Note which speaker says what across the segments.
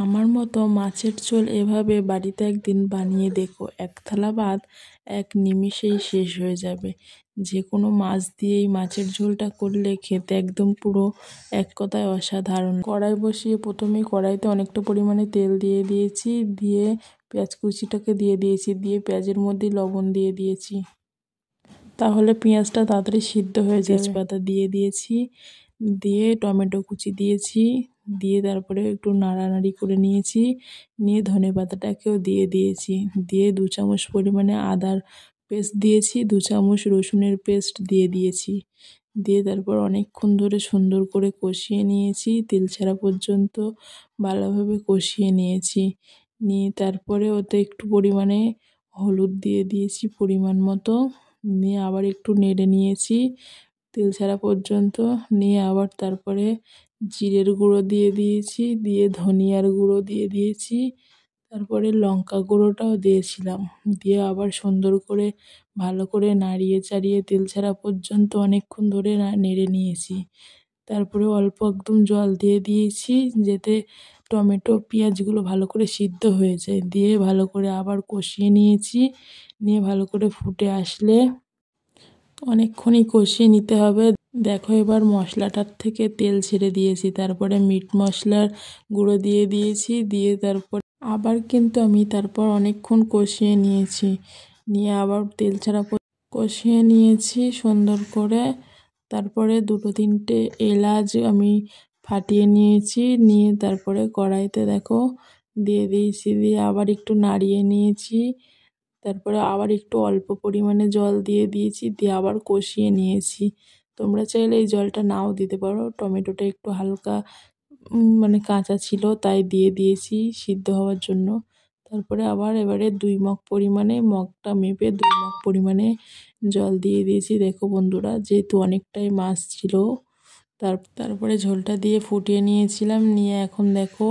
Speaker 1: আমার মতো মাছের ঝোল এভাবে বাড়িতে একদিন বানিয়ে দেখো, এক থালা ভাত এক নিমিষেই শেষ হয়ে যাবে। যে কোনো মাছ দিয়েই মাছের ঝোলটা করলে খেতে একদম পুরো এক কথায় অসাধারণ। কড়াই বসিয়ে প্রথমেই কড়াইতে অনেকটা পরিমাণে তেল দিয়ে দিয়েছি, দিয়ে পেঁয়াজ কুচিটাকে দিয়ে দিয়েছি, দিয়ে পেঁয়াজের মধ্যে লবণ দিয়ে দিয়েছি, তাহলে পেঁয়াজটা তাড়াতাড়ি সিদ্ধ হয়ে যাবে। তেজপাতা দিয়ে দিয়েছি, দিয়ে টমেটো কুচি দিয়েছি, দিয়ে তারপরে একটু নাড়ানাড়ি করে নিয়েছি, নিয়ে ধনেপাতাটাকেও দিয়ে দিয়েছি, দিয়ে 2 চামচ পরিমাণে আদার পেস্ট দিয়েছি, 2 চামচ রসুনের পেস্ট দিয়ে দিয়েছি, দিয়ে তারপর অনেকক্ষণ ধরে সুন্দর করে কষিয়ে নিয়েছি, তেল ছাড়া পর্যন্ত ভালোভাবে কষিয়ে নিয়েছি। নিয়ে তারপরে ওতে একটু পরিমাণে হলুদ দিয়ে দিয়েছি পরিমাণ মতো, নিয়ে আবার একটু নেড়ে নিয়েছি তেল ছাড়া পর্যন্ত, নিয়ে আবার তারপরে জিরের গুঁড়ো দিয়ে দিয়েছি, দিয়ে ধনিয়ার গুঁড়ো দিয়ে দিয়েছি, তারপরে লঙ্কা গুঁড়োটাও দিয়েছিলাম, দিয়ে আবার সুন্দর করে ভালো করে নাড়িয়ে চাড়িয়ে তেল ছাড়া পর্যন্ত অনেকক্ষণ ধরে নেড়ে নিয়েছি। তারপরে অল্প একদম জল দিয়ে দিয়েছি, যাতে টমেটো পেঁয়াজগুলো ভালো করে সিদ্ধ হয়ে যায়, দিয়ে ভালো করে আবার কষিয়ে নিয়েছি। নিয়ে ভালো করে ফুটে আসলে অনেকক্ষণই কষিয়ে নিতে হবে। দেখো এবার মশলাটার থেকে তেল ছেড়ে দিয়েছি, তারপরে মিট মশলার গুঁড়ো দিয়ে দিয়েছি, দিয়ে তারপর আবার কিন্তু আমি তারপর অনেকক্ষণ কষিয়ে নিয়েছি, নিয়ে আবার তেল ছাড়া কষিয়ে নিয়েছি সুন্দর করে। তারপরে 2-3টে এলাচ আমি ফাটিয়ে নিয়েছি, নিয়ে তারপরে কড়াইতে দেখো দিয়ে দিয়েছি, দিয়ে আবার একটু নাড়িয়ে নিয়েছি, তারপরে আবার একটু অল্প পরিমাণে জল দিয়ে দিয়েছি, দিয়ে আবার কষিয়ে নিয়েছি। তোমরা চাইলে এই জলটা নাও দিতে পারো, টমেটোটা একটু হালকা মানে কাঁচা ছিল তাই দিয়ে দিয়েছি সিদ্ধ হওয়ার জন্য। তারপরে আবার এবারে 2 মগ পরিমাণে, মগটা মেপে 2 মগ পরিমাণে জল দিয়ে দিয়েছি। দেখো বন্ধুরা, যেহেতু অনেকটাই মাছ ছিল, তারপরে ঝোলটা দিয়ে ফুটিয়ে নিয়েছিলাম, নিয়ে এখন দেখো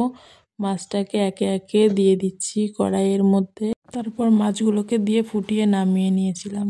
Speaker 1: মাছটাকে একে একে দিয়ে দিচ্ছি কড়াইয়ের মধ্যে, তারপর মাছগুলোকে দিয়ে ফুটিয়ে নামিয়ে নিয়েছিলাম।